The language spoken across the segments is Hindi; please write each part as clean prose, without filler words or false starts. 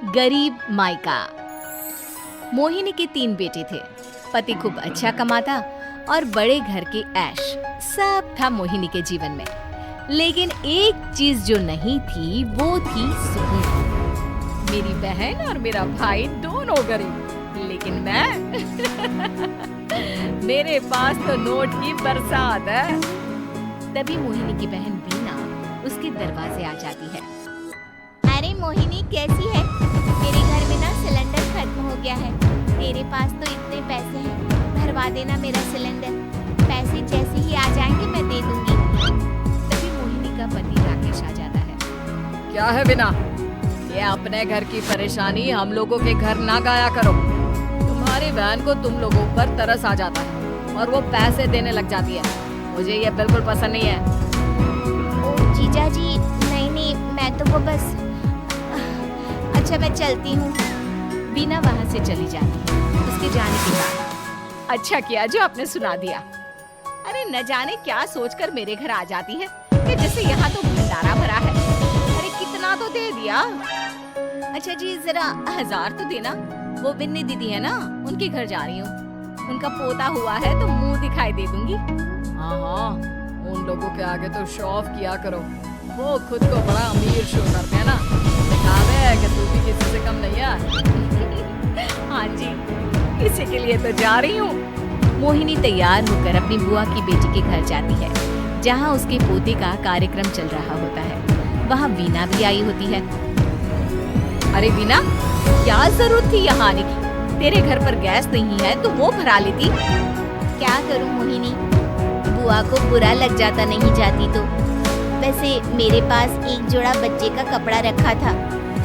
गरीब मायका। मोहिनी के 3 बेटे थे। पति खूब अच्छा कमाता और बड़े घर के ऐश सब था मोहिनी के जीवन में। लेकिन एक चीज जो नहीं थी वो थी सुकून। मेरी बहन और मेरा भाई दोनों गरीब, लेकिन मैं मेरे पास तो नोट की बरसात है। तभी मोहिनी की बहन बीना उसके दरवाजे आ जाती है। अरे मोहिनी, कैसी है? मेरे घर में ना सिलेंडर खत्म हो गया है। तेरे पास तो इतने पैसे हैं, भरवा देना मेरा सिलेंडर। पैसे जैसे ही आ जाएंगे मैं दे दूंगी। तभी मोहिनी का पति राकेश आ जाता है। क्या है बिना, ये अपने घर की परेशानी हम लोगों के घर ना गाया करो। तुम्हारी बहन को तुम लोगों पर तरस आ जाता है और वो पैसे देने लग जाती है। मुझे ये बिल्कुल पसंद नहीं है। ओ जीजा जी, नहीं, मैं तो वो बस अच्छा मैं चलती हूँ। बीना वहाँ से चली जाती है। उसके जाने के बाद अच्छा किया जो आपने सुना दिया। अरे न जाने क्या सोचकर मेरे घर आ जाती है कि जैसे यहाँ तो भंडारा भरा है। अरे कितना तो दे दिया। अच्छा जी, जरा 1000 तो देना। वो बिन्नी दीदी है ना, उनके घर जा रही हूँ। उनका पोता हुआ है तो मुंह दिखाई दे दूंगी। हाँ, उन लोगों के आगे तो शो ऑफ किया करो। वो खुद को बड़ा अमीर शो करते हैं ना, दिखावे है कि तू भी किसी से कम नहीं है। हाँ जी, इसी के लिए तो जा रही हूँ। मोहिनी तैयार होकर अपनी बुआ की बेटी के घर जाती है, जहाँ उसके पोते का कार्यक्रम चल रहा होता है। वहाँ वीना भी आई होती है। अरे वीना, क्या जरूरत थी यहाँ आने की? तेरे घर पर गैस नहीं है तो वो भरा लेती। क्या करूँ मोहिनी, बुआ को बुरा लग जाता नहीं जाती तो। वैसे मेरे पास एक जोड़ा बच्चे का कपड़ा रखा था,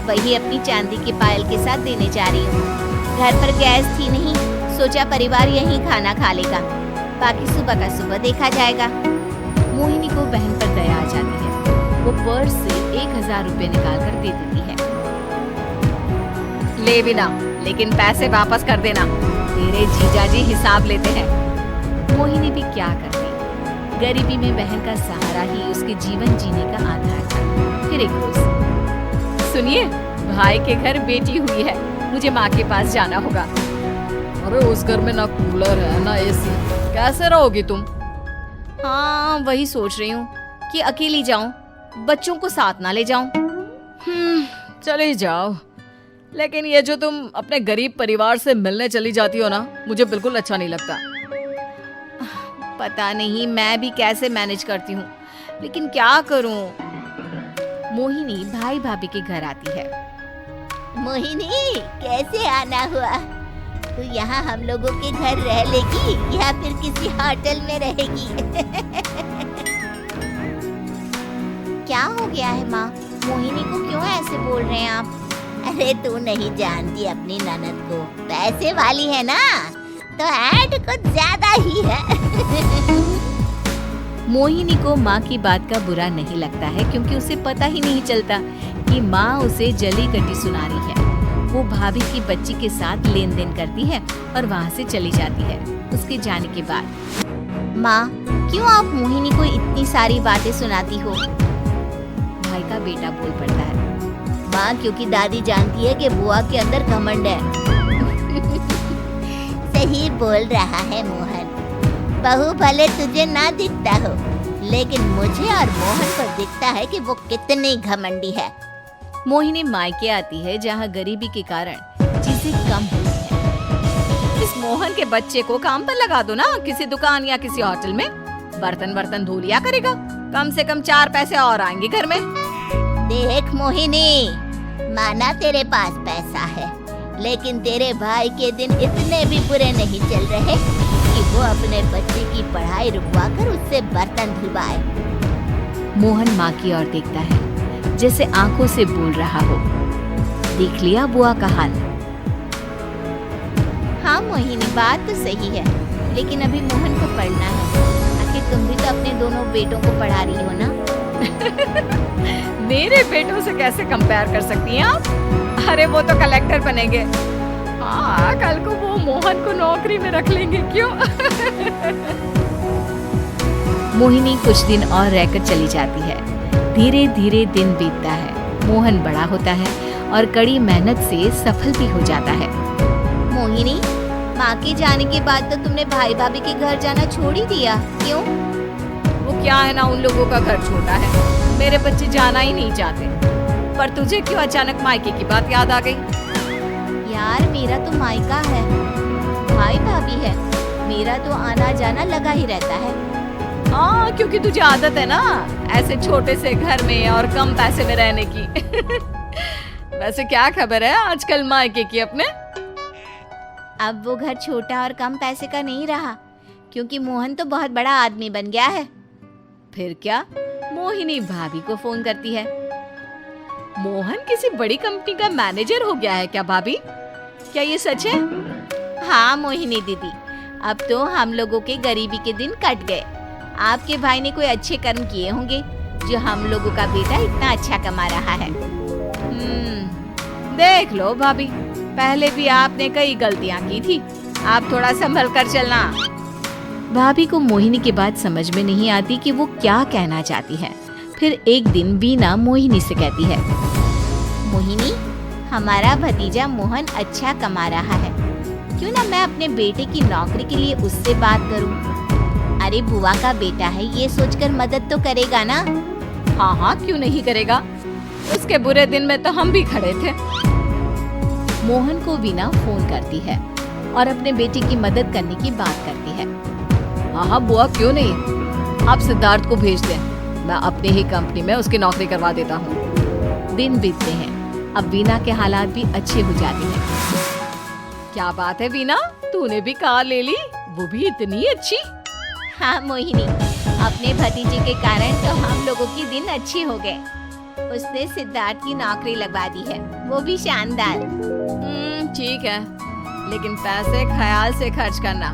वही अपनी चांदी के पायल के साथ देने जा रही हूँ। घर पर गैस थी नहीं, सोचा परिवार यहीं खाना खा लेगा, बाकी सुबह का सुबह देखा जाएगा। मोहिनी को बहन पर दया आ जाती है। वो पर्स से 1000 रुपए निकाल कर दे देती है। ले बिना, लेकिन पैसे वापस कर देना, तेरे जीजाजी हिसाब लेते हैं। मोहिनी भी क्या करती, गरीबी में बहन का सहारा ही उसके जीवन जीने का आधार था। फिर एक रोज, सुनिए, भाई के घर बेटी हुई है, मुझे माँ के पास जाना होगा। अरे उस घर में ना कूलर है ना एसी, कैसे रहोगी तुम? हाँ, वही सोच रही हूँ कि अकेली जाऊं, बच्चों को साथ ना ले जाऊं। चली जाओ, लेकिन ये जो तुम अपने गरीब परिवार से मिलने चली जाती हो ना, मुझे बिल्कुल अच्छा नहीं लगता। पता नहीं मैं भी कैसे मैनेज करती हूँ, लेकिन क्या करूँ। मोहिनी भाई भाभी के घर आती है। मोहिनी, कैसे आना हुआ? तू यहाँ हम लोगों के घर रह लेगी या फिर किसी होटल में रहेगी? क्या हो गया है माँ? मोहिनी को क्यों ऐसे बोल रहे हैं आप? अरे तू नहीं जानती अपनी ननद को, पैसे वाली है ना, तो ऐड कुछ ज्यादा ही है। मोहिनी को माँ की बात का बुरा नहीं लगता है, क्योंकि उसे पता ही नहीं चलता कि माँ उसे जली कटी सुना रही है। वो भाभी की बच्ची के साथ लेन देन करती है और वहाँ से चली जाती है। उसके जाने के बाद, माँ, क्यों आप मोहिनी को इतनी सारी बातें सुनाती हो? भाई का बेटा बोल पड़ता है। माँ, क्योंकि दादी जानती है कि बुआ के अंदर घमंड है। सही बोल रहा है मोहन, बहू भले तुझे ना दिखता हो, लेकिन मुझे और मोहन को दिखता है कि वो कितनी घमंडी है। मोहिनी मायके आती है, जहाँ गरीबी के कारण चीजें कम होती हैं। इस मोहन के बच्चे को काम पर लगा दो ना, किसी दुकान या किसी होटल में। बर्तन धो लिया करेगा, कम से कम 4 पैसे और आएंगे घर में। देख मोहिनी, माना तेरे पास पैसा है, लेकिन तेरे भाई के दिन इतने भी बुरे नहीं चल रहे कि वो अपने बच्चे की पढ़ाई रुकवा कर उससे बर्तन धुलवाए। मोहन माँ की ओर देखता है, जैसे आंखों से बोल रहा हो, देख लिया बुआ का हाल। हाँ मोहिनी, बात तो सही है, लेकिन अभी मोहन को पढ़ना है। आखिर तुम भी तो अपने दोनों बेटों को पढ़ा रही हो ना। मेरे बेटों से कैसे कंपेयर कर सकती हैं आप? अरे वो तो कलेक्टर बनेंगे। हाँ, कल को वो मोहन को नौकरी में रख लेंगे, क्यों? मोहिनी कुछ दिन और रहकर चली जाती है। धीरे धीरे दिन बीतता है। मोहन बड़ा होता है और कड़ी मेहनत से सफल भी हो जाता है। मोहिनी, माँ के जाने के बाद तो तुमने भाई भाभी के घर जाना छोड़ ही दिया, क्यों? वो क्या है ना, उन लोगों का घर छोटा है, मेरे बच्चे जाना ही नहीं चाहते। पर तुझे क्यों अचानक मायके की बात याद आ गई? यार मेरा तो मायका है, भाई भाभी है, मेरा तो आना जाना लगा ही रहता है। हाँ, क्योंकि तुझे आदत है ना ऐसे छोटे से घर में और कम पैसे में रहने की। वैसे क्या खबर है आजकल मायके की अपने? अब वो घर छोटा और कम पैसे का नहीं रहा, क्योंकि मोहन तो बहुत बड़ा आदमी बन गया है। फिर क्या? मोहिनी भाभी को फोन करती है। मोहन किसी बड़ी कंपनी का मैनेजर हो गया है क्या भाभी? क्या ये सच है? हाँ मोहिनी दीदी, अब तो हम लोगों के गरीबी के दिन कट गए। आपके भाई ने कोई अच्छे कर्म किए होंगे, जो हम लोगों का बेटा इतना अच्छा कमा रहा है। देख लो भाभी, पहले भी आपने कई गलतियां की थी, आप थोड़ा संभल कर चलना। भाभी को मोहिनी की बात समझ में नहीं आती कि वो क्या कहना चाहती है। फिर एक दिन वीना मोहिनी से कहती है, मोहिनी, हमारा भतीजा मोहन अच्छा कमा रहा है, क्यों ना मैं अपने बेटे की नौकरी के लिए उससे बात करूं? अरे बुआ का बेटा है, ये सोचकर मदद तो करेगा ना? हाँ हाँ, क्यों नहीं करेगा, उसके बुरे दिन में तो हम भी खड़े थे। मोहन को वीना फोन करती है और अपने बेटे की मदद करने की बात करती है। हाँ हाँ बुआ, क्यों नहीं, आप सिद्धार्थ को भेज दें, मैं अपनी ही कंपनी में उसकी नौकरी करवा देता हूँ। दिन बीतते हैं, अब वीना के हालात भी अच्छे हो जाते हैं। क्या बात है वीना, तूने भी कार ले ली, वो भी इतनी अच्छी? हाँ मोहिनी, अपने भतीजे के कारण तो हम लोगों की दिन अच्छे हो गए। उसने सिद्धार्थ की नौकरी लगवा दी है, वो भी शानदार। ठीक है, लेकिन पैसे ख्याल से खर्च करना।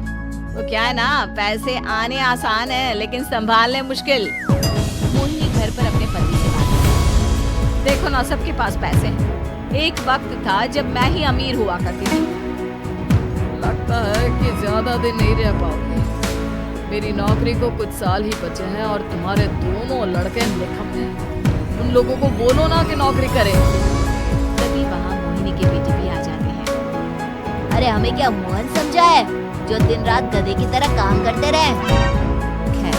वो क्या है ना, पैसे आने आसान है लेकिन संभालने मुश्किल। मोहिनी घर पर अपने पति से बात करती है। देखो ना, सबके पास पैसे हैं। एक वक्त था जब मैं ही अमीर हुआ करती थी। लगता है कि ज्यादा दिन नहीं रह पाओगे। मेरी नौकरी को कुछ साल ही बचे हैं और तुम्हारे दोनों लड़के निकम्मे हैं। उन लोगों को बोलो ना कि नौकरी करें। तभी वहाँ मोहिनी के बेटे भी आ जाते हैं। अरे हमें क्या मोहन समझा है, जो दिन रात गधे की तरह काम करते रहे? खैर,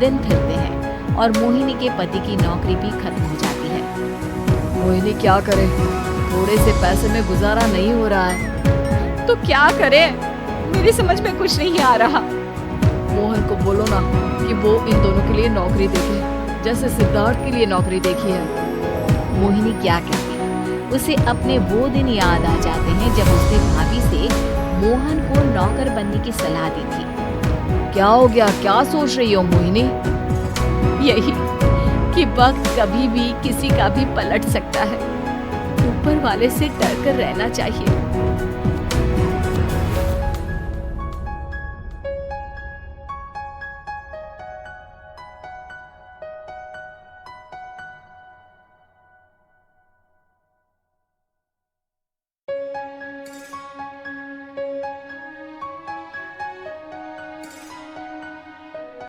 दिन फिरते हैं और मोहिनी के पति की नौकरी भी खत्म हो जाती है। मोहिनी क्या करे, थोड़े से पैसे में गुजारा नहीं हो रहा है, तो क्या करे, मेरी समझ में कुछ नहीं आ रहा। मोहन को बोलो ना कि वो इन दोनों के लिए नौकरी देखे, जैसे सिद्धार्थ के लिए नौकरी देखी है। मोहिनी क्या कहती, उसे अपने वो दिन याद आ जाते हैं जब उसने भाभी से मोहन को नौकर बनने की सलाह दी थी। क्या हो गया, क्या सोच रही हो मोहिनी? यही कि वक्त कभी भी किसी का भी पलट सकता है। ऊपर वाले से डर कर रहना चाहिए।